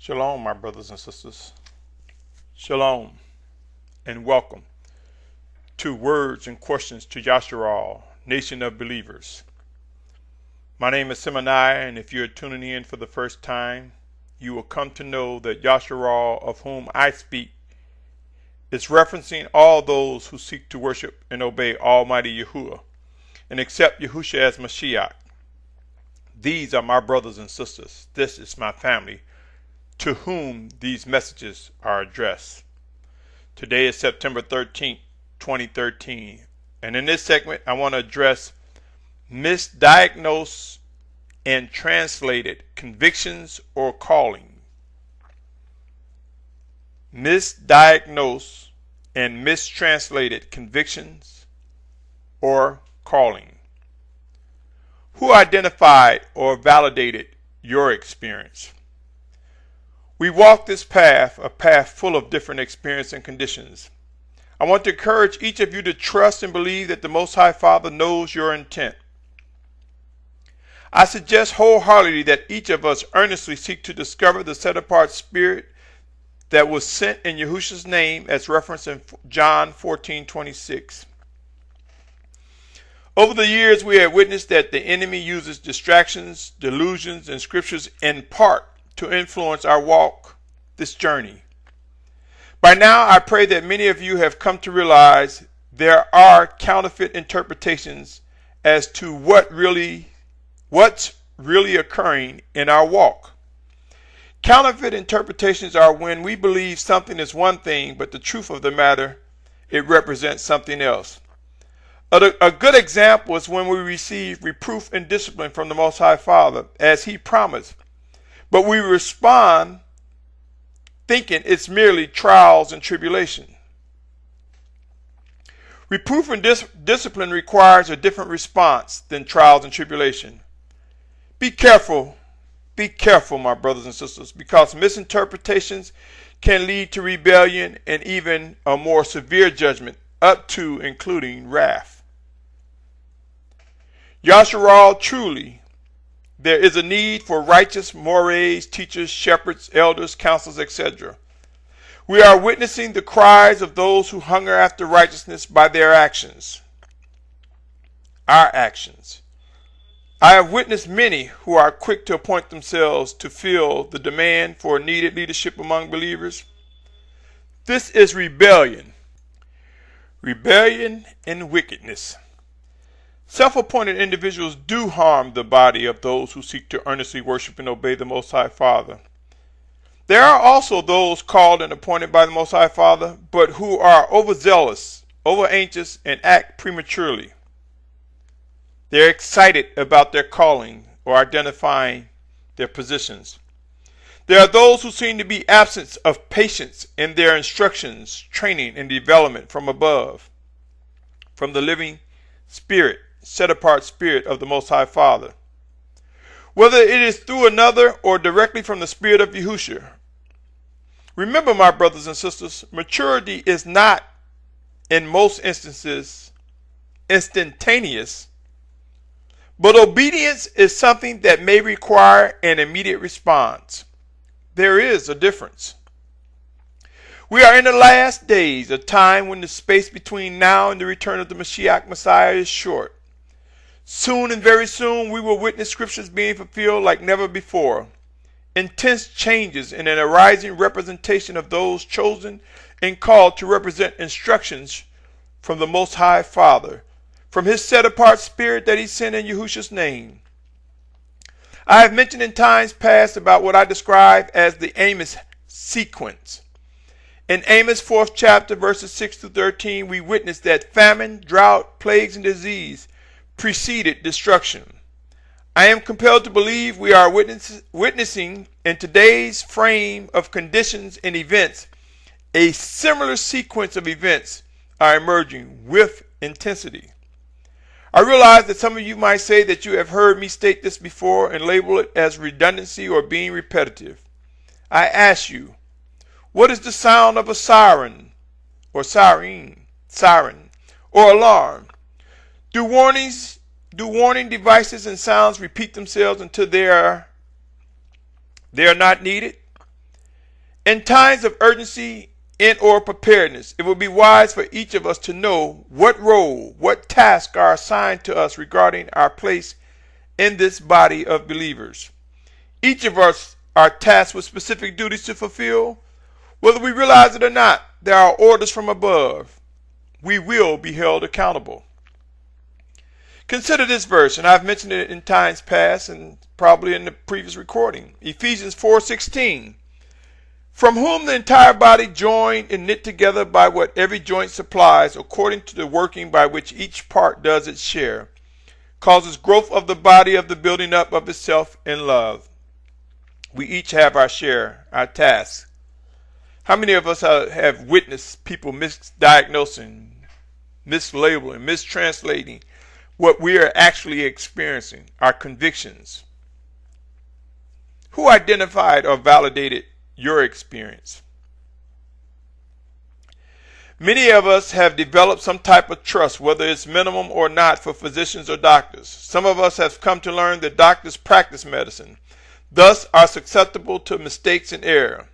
Shalom, my brothers and sisters. Shalom, and welcome to Words and Questions to Yashar'al, Nation of Believers. My name is Symmanayah, and if you're tuning in for the first time, you will come to know that Yashar'al, of whom I speak, is referencing all those who seek to worship and obey Almighty Yahuwah and accept Yahushua as Mashiach. These are my brothers and sisters. This is my family, to whom these messages are addressed. Today is September 13th, 2013, and in this segment I want to address misdiagnosed and translated convictions or calling. Misdiagnosed and mistranslated convictions or calling. Who identified or validated your experience? We walk this path, a path full of different experiences and conditions. I want to encourage each of you to trust and believe that the Most High Father knows your intent. I suggest wholeheartedly that each of us earnestly seek to discover the set-apart spirit that was sent in Yahushua's name as referenced in John 14:26. Over the years, we have witnessed that the enemy uses distractions, delusions, and scriptures in part to influence our walk, this journey. By now, I pray that many of you have come to realize there are counterfeit interpretations as to what's really occurring in our walk. Counterfeit interpretations are when we believe something is one thing, but the truth of the matter, it represents something else. A good example is when we receive reproof and discipline from the Most High Father, as He promised. But we respond thinking it's merely trials and tribulation. Reproof and discipline requires a different response than trials and tribulation. Be careful, my brothers and sisters, because misinterpretations can lead to rebellion and even a more severe judgment, up to including wrath. Yashar'al, truly, there is a need for righteous mores, teachers, shepherds, elders, counselors, etc. We are witnessing the cries of those who hunger after righteousness by their actions. Our actions. I have witnessed many who are quick to appoint themselves to fill the demand for needed leadership among believers. This is rebellion. Rebellion and wickedness. Self-appointed individuals do harm the body of those who seek to earnestly worship and obey the Most High Father. There are also those called and appointed by the Most High Father, but who are overzealous, over-anxious, and act prematurely. They're excited about their calling or identifying their positions. There are those who seem to be absent of patience in their instructions, training, and development from above, from the living Spirit, set-apart Spirit of the Most High Father. Whether it is through another or directly from the Spirit of Yahushua. Remember, my brothers and sisters, maturity is not, in most instances, instantaneous, but obedience is something that may require an immediate response. There is a difference. We are in the last days, a time when the space between now and the return of the Mashiach Messiah is short. Soon and very soon we will witness scriptures being fulfilled like never before. Intense changes in an arising representation of those chosen and called to represent instructions from the Most High Father, from His set-apart Spirit that He sent in Yahushua's name. I have mentioned in times past about what I describe as the Amos sequence. In Amos 4th chapter, verses 6 through 13, we witness that famine, drought, plagues, and disease preceded destruction. I am compelled to believe we are witnessing in today's frame of conditions and events, a similar sequence of events are emerging with intensity. I realize that some of you might say that you have heard me state this before and label it as redundancy or being repetitive. I ask you, what is the sound of a siren or alarm? Do warning devices and sounds repeat themselves until they are not needed? In times of urgency and or preparedness, it would be wise for each of us to know what role, what tasks are assigned to us regarding our place in this body of believers. Each of us are tasked with specific duties to fulfill. Whether we realize it or not, there are orders from above. We will be held accountable. Consider this verse, and I've mentioned it in times past and probably in the previous recording. Ephesians 4:16. From whom the entire body, joined and knit together by what every joint supplies, according to the working by which each part does its share, causes growth of the body of the building up of itself in love. We each have our share, our task. How many of us have witnessed people misdiagnosing, mislabeling, mistranslating what we are actually experiencing, our convictions? Who identified or validated your experience? Many of us have developed some type of trust, whether it's minimum or not, for physicians or doctors. Some of us have come to learn that doctors practice medicine, thus are susceptible to mistakes and error.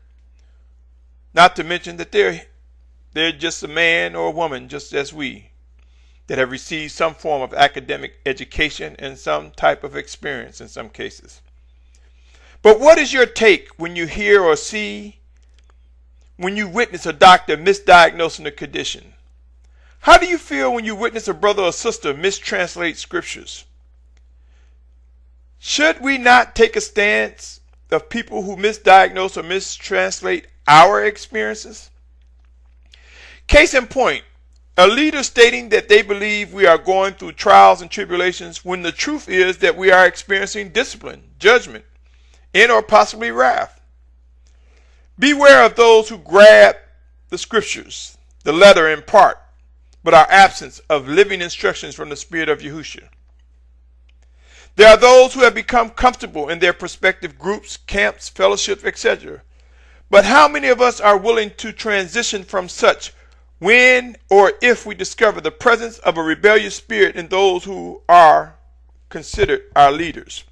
Not to mention that they're just a man or a woman, just as we, that have received some form of academic education and some type of experience in some cases. But what is your take when you hear or see, when you witness a doctor misdiagnosing a condition? How do you feel when you witness a brother or sister mistranslate scriptures? Should we not take a stance of people who misdiagnose or mistranslate our experiences? Case in point, a leader stating that they believe we are going through trials and tribulations when the truth is that we are experiencing discipline, judgment, and or possibly wrath. Beware of those who grab the scriptures, the letter in part, but are absent of living instructions from the Spirit of Yahushua. There are those who have become comfortable in their respective groups, camps, fellowships, etc. But how many of us are willing to transition from such when or if we discover the presence of a rebellious spirit in those who are considered our leaders?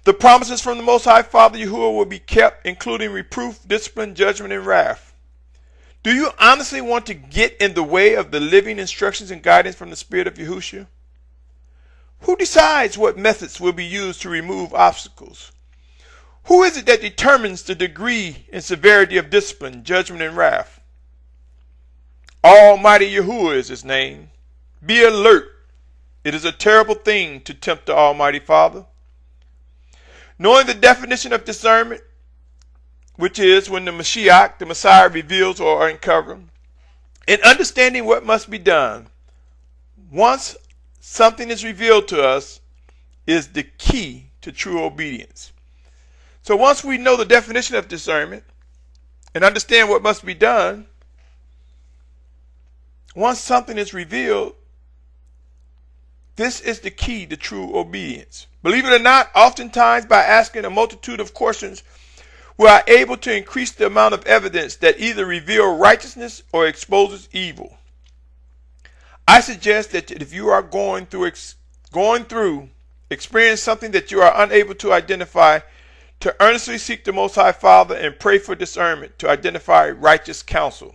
The promises from the Most High Father Yahuwah will be kept, including reproof, discipline, judgment, and wrath. Do you honestly want to get in the way of the living instructions and guidance from the Spirit of Yahushua? Who decides what methods will be used to remove obstacles? Who is it that determines the degree and severity of discipline, judgment, and wrath? Almighty Yahuwah is his name. Be alert. It is a terrible thing to tempt the Almighty Father. Knowing the definition of discernment, which is when the Mashiach, the Messiah, reveals or uncovers, and understanding what must be done once something is revealed to us, is the key to true obedience. So once we know the definition of discernment and understand what must be done, once something is revealed, this is the key to true obedience. Believe it or not, oftentimes by asking a multitude of questions, we are able to increase the amount of evidence that either reveal righteousness or exposes evil. I suggest that if you are going through, experience something that you are unable to identify, to earnestly seek the Most High Father and pray for discernment to identify righteous counsel.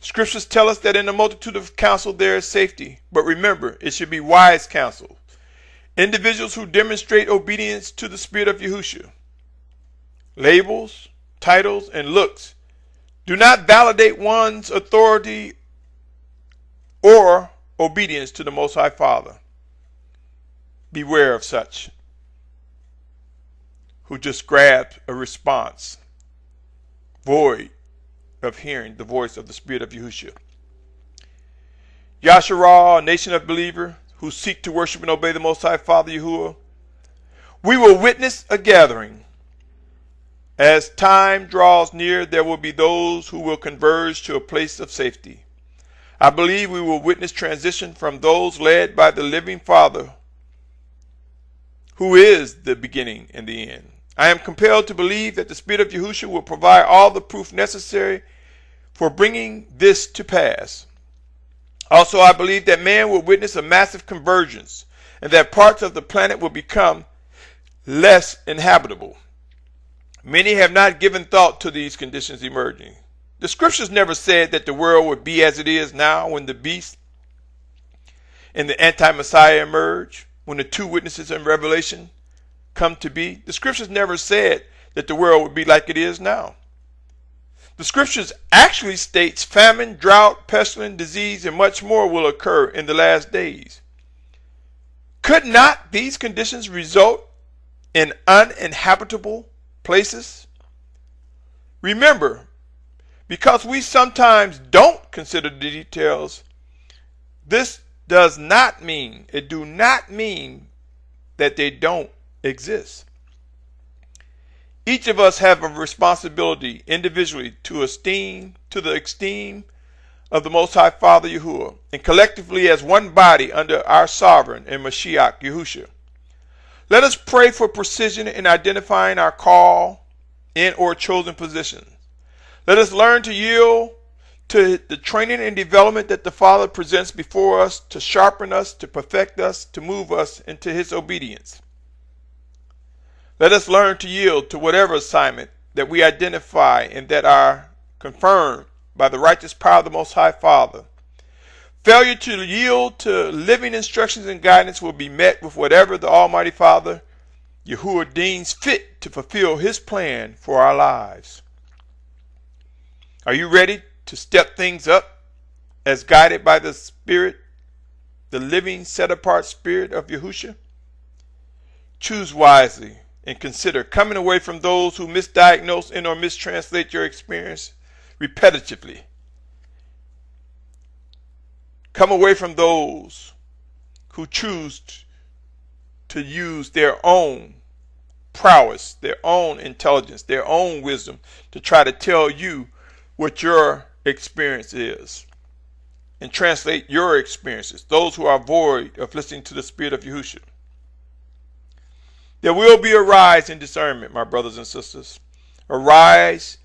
Scriptures tell us that in the multitude of counsel there is safety, but remember, it should be wise counsel. Individuals who demonstrate obedience to the Spirit of Yahushua. Labels, titles, and looks do not validate one's authority or obedience to the Most High Father. Beware of such who just grab a response void of hearing the voice of the Spirit of Yahushua. Yashar'al, a nation of believers who seek to worship and obey the Most High Father Yahuwah, we will witness a gathering. As time draws near, there will be those who will converge to a place of safety. I believe we will witness transition from those led by the living Father, who is the beginning and the end. I am compelled to believe that the Spirit of Yahushua will provide all the proof necessary for bringing this to pass. Also, I believe that man will witness a massive convergence and that parts of the planet will become less inhabitable. Many have not given thought to these conditions emerging. The scriptures never said that the world would be as it is now when the beast and the anti-Messiah emerge, when the two witnesses in Revelation come to be. The scriptures never said that the world would be like it is now. The scriptures actually states famine, drought, pestilence, disease, and much more will occur in the last days. Could not these conditions result in uninhabitable places? Remember, because we sometimes don't consider the details, this does not mean, it do not mean that they don't exist. Each of us have a responsibility individually to the esteem of the Most High Father Yahuwah, and collectively as one body under our sovereign and Mashiach Yahusha. Let us pray for precision in identifying our call in or chosen positions. Let us learn to yield to the training and development that the Father presents before us to sharpen us, to perfect us, to move us into His obedience. Let us learn to yield to whatever assignment that we identify and that are confirmed by the righteous power of the Most High Father. Failure to yield to living instructions and guidance will be met with whatever the Almighty Father, Yahuwah, deems fit to fulfill His plan for our lives. Are you ready to step things up as guided by the Spirit, the living, set-apart Spirit of Yahusha? Choose wisely and consider coming away from those who misdiagnose and or mistranslate your experience repetitively. Come away from those who choose to use their own prowess, their own intelligence, their own wisdom to try to tell you what your experience is and translate your experiences, those who are void of listening to the Spirit of Yahushua. There will be a rise in discernment, my brothers and sisters, a rise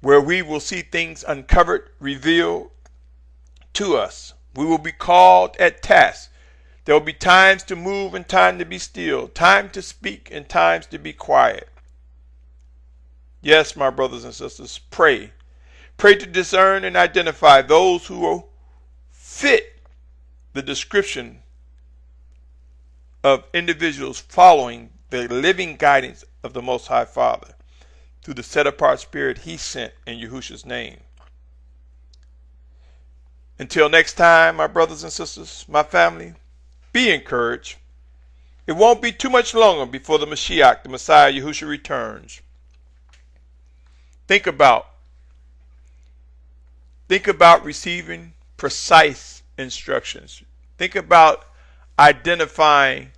where we will see things uncovered, revealed to us. We will be called at task. There will be times to move and time to be still, time to speak and times to be quiet. Yes, my brothers and sisters, pray. Pray to discern and identify those who will fit the description of individuals following the living guidance of the Most High Father through the set-apart Spirit He sent in Yahushua's name. Until next time, my brothers and sisters, my family, be encouraged. It won't be too much longer before the Mashiach, the Messiah Yahushua, returns. Think about receiving precise instructions. Think about identifying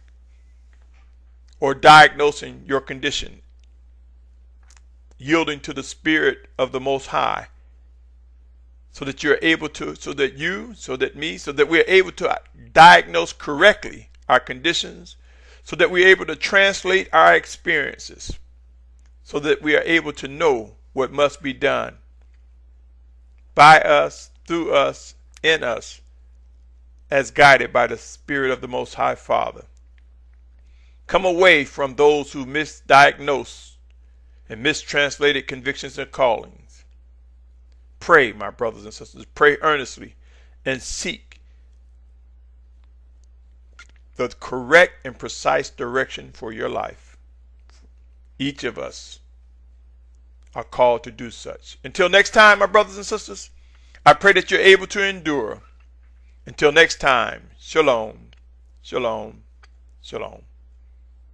or diagnosing your condition, yielding to the Spirit of the Most High, so that you're able to, so that we're able to diagnose correctly our conditions, so that we're able to translate our experiences, so that we are able to know what must be done by us, through us, in us, as guided by the Spirit of the Most High Father. Come away from those who misdiagnose and mistranslated convictions and callings. Pray, my brothers and sisters, pray earnestly and seek the correct and precise direction for your life. Each of us are called to do such. Until next time, my brothers and sisters, I pray that you're able to endure. Until next time, shalom, shalom, shalom.